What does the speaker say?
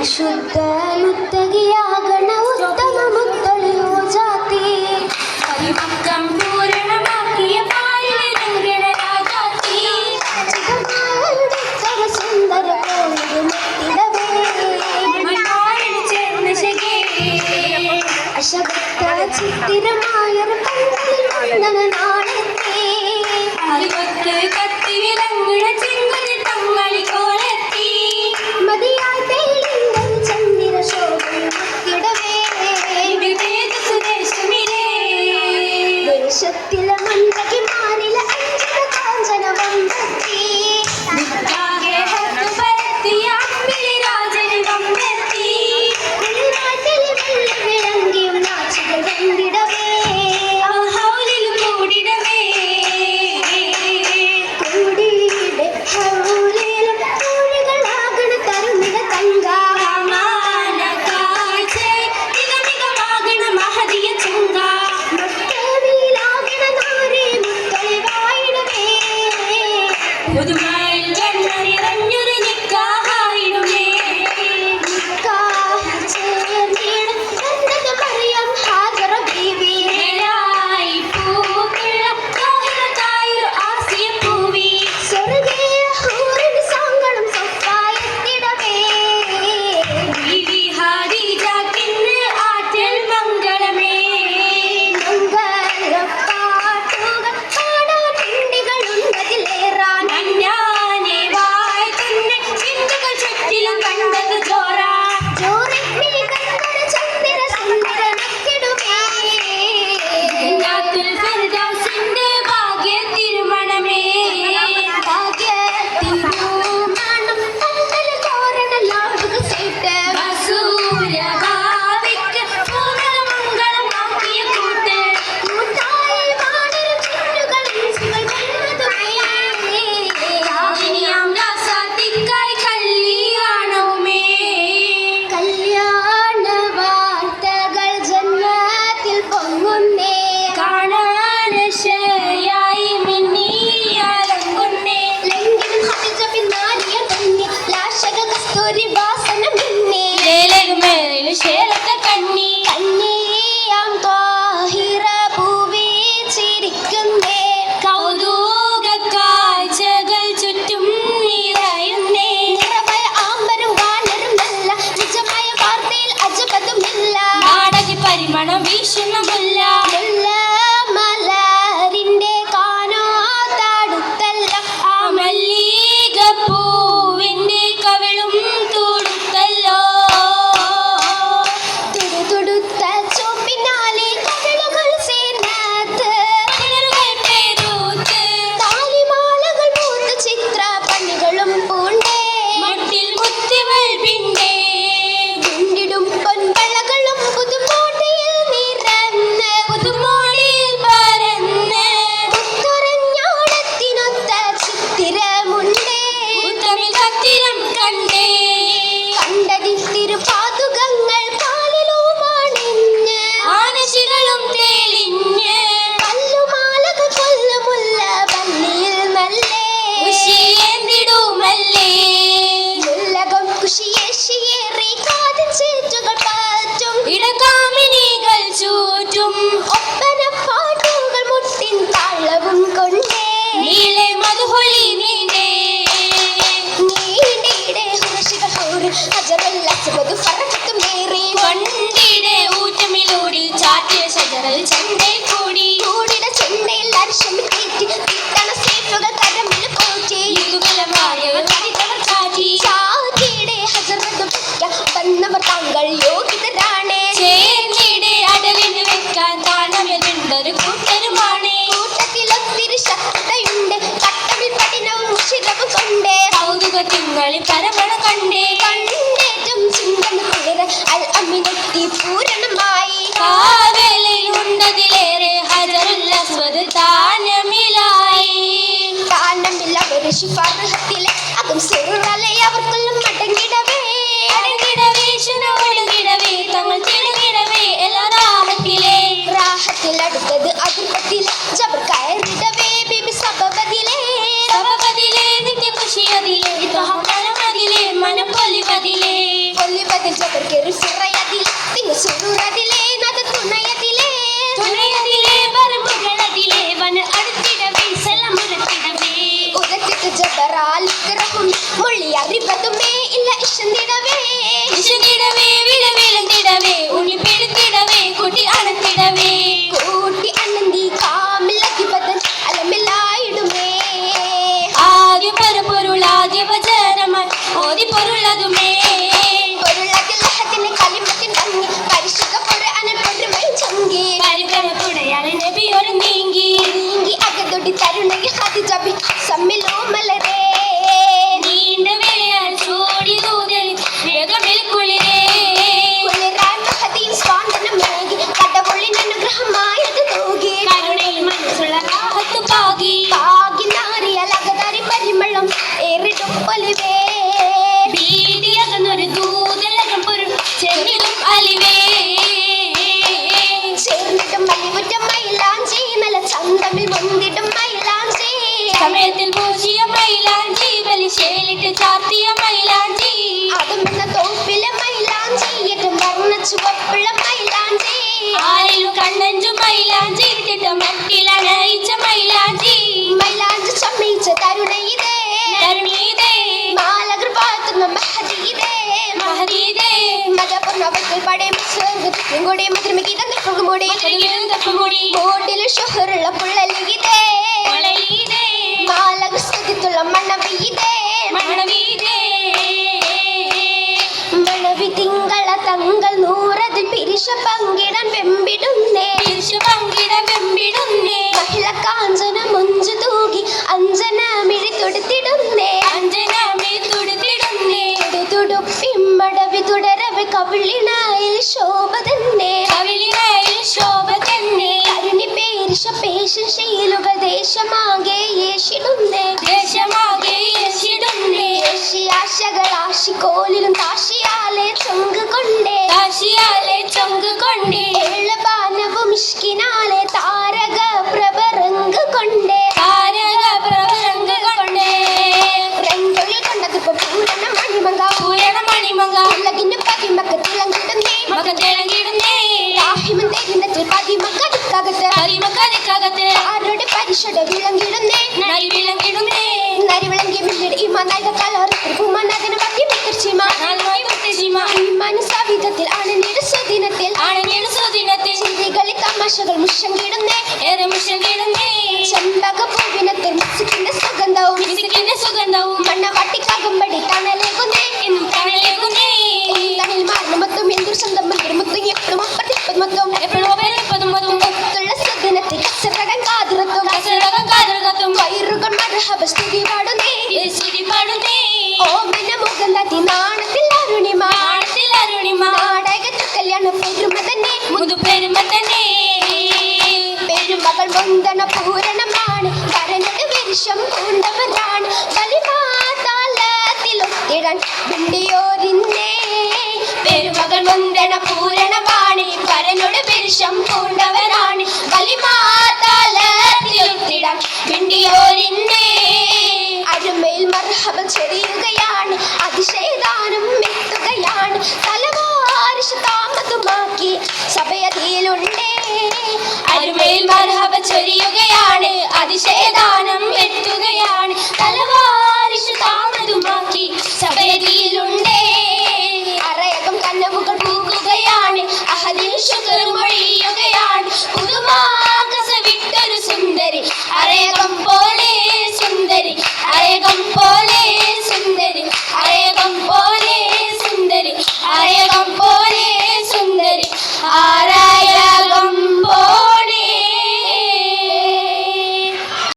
ಶುದ್ಧ ಮುತ್ತಗಿಯಾಗಣ ಉತ್ತಮ ಮುತ್ತಳಿಯೋ ಜಾತಿ ಪರಿಪಕ್ವಂ ಪೂರ್ಣಮಾಕಿಯ ಪಾಲಿರಂಗಣ ರಾಜಾತಿ ಚಿಗಮಾರುಡಿತ್ತವ ಸುಂದರ ಕೋಳಿಗೆ ಮುತ್ತಿಡವೇ ಮಠಾರಣ ಚರ್ಮಶಗೆ ಅಶಕ್ತ ಚಿತ್ತಿರ ಮಾಯರ ಪಂಚಲಿ ಮಂದನ ನಾಳೆತ್ತೆ അറിവത്ത് കത്തി വിലങ്ങുണ ചിങ്കതി തങ്ങളി കോലത്തി മതിയായി തേളിന്തൻ ചന്ദ്ര ശോഭയിൽ മുത്തിടവേ സുദേശമിലേ ദേശത്തിലെ മന്ദകി മാറില അഞ്ചന കാഞ്ചന വമ്പത്തി മുത്താകെ ഹത്തു പരത്തിയ അമ്പിളി രാജന് വമ്പത്തി നാട്ടിലെ വെള്ള വിളങ്ങിയും നാച്ചികൾ വന്നിടവേ ഹൗലിൽ കൂടിടവേ കൂടിയിടെ ഹൗലിലും കോഴികളാകണ തരുണിക തങ്ക മാന കാഴ്ച നിഗമികമാകണ മഹതിയ ചുങ്ക മട്ടവിലാകണ നാരേ മുത്തളി വായിടവേ പുതുമയിൽ വെണ്ണ നിറഞ്ഞൊരു നിക്കാഹായിടുമേ നിക്കാഹ് ചേർന്നിടും കണ്ടത് മറിയം ഹാജറ ബീവി മേലായി പൂക്കുള്ള കോഹിലത്തായൊരു ആസിയ പൂവി സ്വർഗീയ ഹൂറിന് സാങ്കളം സൊപ്പായെത്തിടവേ ബീവി ഹാദിജാക്കിന്ന് ആറ്റൽ മംഗളമേ മംഗളപ്പാട്ടുകൾ പാടാൻ പിണ്ടികളുണ്ടതിലേറാൻ അഞ്ഞാനെ വായ് തന്നെ ചിന്തകൾ ചുറ്റിലും കണ്ടത് ചോറാ ജോറിഗ്നി കണ്ടൊരു ചന്ദ്ര സുന്ദരനത്തിടുമേ ജന്നാത്തുൽ ഫിർദൗസിന്റെ ഭാഗ്യ തിരുമണമേ ഭാഗ്യത്തിരുമണം പന്തൽ തോരണ ലാടുക സീറ്റ് ബസൂര ഭാവിക്ക് പൂർണ്ണമംഗളമാക്കിയ കൂട്ട് മുട്ടായി വാണർ ചുറ്റുകൾ ഇഞ്ചികൾ വെള്ളതുമേ ഇനിയാം രാസാത്തിക്കായി കല്യാണവുമേ കല്യാണ വാർത്തകൾ ജന്മത്തിൽ പൊങ്ങുന്നേ കാണാനശയായി മിന്നിയാലങ്കുന്നേ ലെങ്കിലും ഹദിജ പിന്നാലിയ തന്നെ ലാശക കസ്തൂരി വാസന മിന്നേ ലേലകുമേലിൽ ശേലത്ത കണ്ണി കന്യാം ത്വാഹിറ പൂവി ചിരിക്കുന്നേ കൗതുക കാഴ്ചകൾ ചുറ്റും നിറയുന്നേ നിറമായ ആമ്പരും വാനരും നല്ല നിജമായ വാർത്തയിൽ അജബതുമില്ല നാടകി പരിമണം വീശുന്ന മുല്ല മുല്ല മലരിന്റെ കാനോത്തടുത്തല്ല ആ മല്ലികപ്പൂവിന്റെ കവിളും തുടുത്തല്ലോ തുടുതുടുത്ത ചോപ്പിനാലെ കവിളുകൾ ചേർന്നത് കിണറുകൾ പേരൂത്ത് താലിമാലകൾ പൂത്ത ചിത്ര പണികളും പൂണ്ടേ മുട്ടിൽ മുത്തുകൾ പിണ്ടേ കുണ്ടിടും പൊൻവളകളും പുതുമോട്ടയിൽ നിറന്ന് പുതുമോളിൽ പരന്ന് പുത്തറഞ്ഞാടത്തിനൊത്ത ചിത്തിരമുണ്ടേ ഉത്തമിൽ സത്തിരം കണ്ടേ കണ്ടതിൽ തിരുപാതുകങ്ങൾ പാലിലുമാണിഞ്ഞ് ആനശികളും തേളിഞ്ഞ് കല്ലുമാലകൾ കൊല്ലുമുല്ല പള്ളിയിൽ നല്ലേ ഉശിയേന്തിടുമല്ലേ മുല്ലകം കുശിയേശിയേറി കാതിൻ ചേറ്റുകൾ പാറ്റും ഇടകാമിനികൾ ചൂറ്റും ഒപ്പന പാട്ടുകൾ മുട്ടിൻ താളവും കൊണ്ടേ നീളെ മധുഹൊളി നീണ്ടേ നീണ്ടിടെ ഹുറശികൾ ഹൗറ് ഹജറുൽ അസ്വദ് ഫറഖത്തും നേറി കൊണ്ടിടെ ഊറ്റമിലൂടി ചാറ്റിയ ശജറൽ ചണ്ടേ കൂടി കൂടിട ചെന്നൈയിൽ അരിശമിൽ തീറ്റി കിട്ടണ സേഫുകൾ കരമിൽ പോറ്റി യുഗലമായ കവിതകൾ ചാറ്റി ചാറ്റിയുടെ ഹജറത് പിടിക്കാൻ വന്നവർ താങ്കൾ യോഗ്യതരാണേ ചേർന്നിടെ അടവിന് വെക്കാൻ താണവരുണ്ടൊരു കൂട്ടരുമാണ് കൂട്ടത്തിലൊത്തിരി ശക്തയുണ്ട് കട്ടവിൽ പഠനവും മുഷിരവും കൊണ്ടേ കൗതുക തിങ്കളി പരമണ കണ്ടേ കണ്ടേറ്റം ചിന്തം കുളിര അൽ അമിനെത്തി പൂരണമായി കാവേലയിൽ ഉണ്ടതിലേറെ ഹജറുൽ അസ്വദ് താനമിലായി താനമില്ലവര് ശിഫാർഹത്തിലെ അകം സിറുറലെ അവർക്കുള്ള മടങ്ങിടവേ അടങ്ങിടവേ ശുനൊടങ്ങിടവേ തങ്ങൾ തിടങ്ങിടവേ എല്ലാ രാഹത്തിലെ റാഹത്തിൽ അടുത്തത് അതിർപ്പത്തിലെ ജബർ കയറിടവേ ബിബി സബബതിലെ സബബതിലെ നിത്യ ഖുഷിയതിലെ ത്വഹ മനമതിലെ മനപ്പൊലിവതിലെ ബദർക്കെറി സുറയതിലെ തിന്നു സുറൂറതിലെ നദ തുണയതിലെ തുണയതിലെ ബർമുകളതിലെ വന അടുത്തിടവേ സലമുറത്തിടവേ ഉദത്തിട്ട് ജബറാലിക്കറഹും മുള്ളി അറിവതുമേ ഇല്ല ഇഷന്തിടവേ ഇശനിടവേ വിളവിളന്തിടവേ ഉള്ളി പിടുത്തിടവേ കുട്ടി അണത്തിടവേ കൂട്ടി അണ്ണന്തി കാമിലതി ബദൻ അലമിലായിടുമേ ആദ്യ പരപൊരുൾ ആദ്യ വചനമായി ഓതി പൊരുളതുമേ പൊരുളതിൽ ലഹത്തിന് കലിമത്തിൻ ഭംഗി പരിശുദ്ധ ഖുർആനിൽ പൊരുമയും ചങ്കി പരിക്രമപ്പുടയാളെ നബിയോട് നീങ്ങി നീങ്ങി അകതൊടി തരുണയിൽ ഖദീജ ബി സമ്മിലോ മലരേ നീണ്ട വേളയാൽ ചൂടി ദൂതൽ വേഗമിൽ കുളിരേ കുളിരാൻ മഹദീൻ സ്വാന്തനമേകി കടവുള്ളിൻ അനുഗ്രഹമായത് തൂകി കരുണയിൽ മനസ്സുള്ള രാഹത്ത് പാകി പാകി നാറിയാൽ അകതാരി പരിമളം ഏറിടും പൊലിവേ ഭീതിയകന്നൊരു ദൂതലകം പൊരുൾ ചെന്നിടും അലിവേ ചേർന്നിടും മലിവുറ്റ മൈലാഞ്ചി നല്ല ചന്തമിൽ മുന്തിടും മൈലാഞ്ചി സമയത്തിൽ പൂജിയ മൈലാഞ്ചി ബലിശേലിട്ട് ചാർത്തിയ മൈലാഞ്ചി അതുമെന്ന തോപ്പിലെ മൈലാഞ്ചി ഏറ്റവും വർണ്ണ ചുവപ്പുള്ള മൈലാഞ്ചി ആരിലും കണ്ണഞ്ചു മൈലാഞ്ചി തിട്ടമട്ടിലണയിച്ച മൈലാഞ്ചി മൈലാഞ്ചി ചമ്മയിച്ച തരുണയിതേ തരുണീതേ മാലകർ പാത്തുന്ന മഹദീതേ മഹദീതേ മതപൂർണ്ണവത്തിൽ പടയും സ്വർഗത്തിലും കൂടി മധുരമിതം തപ്പുകൂടി മധുരകിലും തപ്പുകൂടി ബോട്ടിൽ ഷുഹറുള്ള പുള്ളലിതേ കൊളയീതേ മാലകർ സ്തുതിത്തുള്ള മണവീതേ മണവീതേ മണവി തിങ്കള തങ്ങൾ നൂറതിൽ പിരിശ പങ്കിടാൻ വെമ്പിടുന്നേ തിരിച്ചു പങ്കിട വെമ്പിടുന്നേ മഹിള കാഞ്ചന മുഞ്ചു തൂകി അഞ്ജന മിഴി തൊടുത്തിടുന്നേ അഞ്ജനാമേ തുടുത്തിടുന്നേ തുടുപ്പിമ്മടവി തുടരവി കവിളിനായിൽ ശോഭ തന്നെ കവിളിനായിൽ ശോഭ തന്നെ കരുണി പേരിശ പേശൻ ശീലുകൾ ദേശമാകെ യേശിടുന്നേ ദേശമാകെ യശിടുന്നേ ആശകൾ ആശിക്കോലിലും താശിയാലെ ചൊങ്ക് കൊണ്ടേ കാശിയാലെ ചൊങ്ക് കൊണ്ടേ ഏളബാനവും ഇഷ്കിനാലെ താരക പ്രഭരങ്ക് കൊണ്ടേ താരക പ്രഭരംഗ കൊണ്ടേ രംഗൊഴി കൊണ്ടതിപ്പോ പൂരണ മണിമങ്ക പൂരണ മണിമങ്ക ഉലകിന് പതിമക്ക് തിളങ്ങിടുന്നേ മകൻ തിളങ്ങിടുന്നേ രാഹിമൻ തെരിന്നത്തിൽ പതിമക്കകത്ത് കരിമക്കതിക്കകത്ത് ആരുടെ പരിശുദ്ധ വിളങ്ങിടുന്നേ നരി വിളങ്ങിടുന്നേ നരിവിളങ്ങി മില്ലട് ഇമാനായ കലർത്തിൽ കുമാനാഥന ഭക്തി മിക്കർച്ചിമ നാലുമായി മുത്തശ്ശിമ ഇമാന സവിധത്തിൽ ആനന്ദിയുടെ സുദിനത്തിൽ ആണനീട് സുദിനത്തിൽ ചിരികളിൽ തമാശകൾ മുഷങ്ങിടുന്നേ ഏറെ മുഷങ്ങിടുന്നേ ചെമ്പക പൂവിനത്തിൽ മുസുക്കിന്റെ സുഗന്ധവും മിസിക്കിന്റെ സുഗന്ധവും മണ്ണവാട്ടിക്കാകുമ്പടി തണലേകുന്നേ എന്നും തണലേകുന്നേ തണിൽ മാർണ്ണമൊത്തും എന്തൊരു സ്വന്തം മന്ത്രിമൊത്തും എപ്പോഴും അപ്പത്തിപ്പതുമൊത്തും എപ്പോഴും പെരുപ്പതും ഒത്തുള്ള സുദിനത്തിൽ കസറടം കാതിറത്തും കസരകം കാതർകത്തും വയറുകൾ മരഹബ സ്തുതി പാടുന്നേ സ്തുതി പാടുന്നേ ഓമന മുഖന്തി നാണത്തിൽ അരുണിമ ആണത്തിൽ അരുണിമ നാടകത്തിൽ കല്യാണ പെരുമ തന്നെ മുതുപെരുമ തന്നെ പെരുമകൾ മുന്തണ പൂരണമാണ് കരനട് വിരിശം പൂണ്ടവരാണ് ബലിമാതാലത്തിലൊത്തിടാൻ ബിണ്ടിയോരിന്നേ പെരുമകൾ മുന്തണ പൂരണമാണ് കരനോട് വിരിശം പൂണ്ടവരാണ് ബലിമാതാലത്തിലൊത്തിടാൻ ബിണ്ടിയോരിന്നേ അരുമയിൽ മർഹബ ചെറിയുകയാണ് അതിശയദാനം എത്തുകയാണ് തലവാരിശ താമതുമാക്കി സഭയതിയിലുണ്ടേ അരുമയിൽ മർഹബ ചൊരിയുകയാണ് അതിശയദാനം എത്തുകയാണ് തലവാരിശു താമതുമാക്കി സഭയതിയിലുണ്ടേ അറയകം കനവുകൾ പൂക്കുകയാണ് അഹദിൽ ശുക്ർ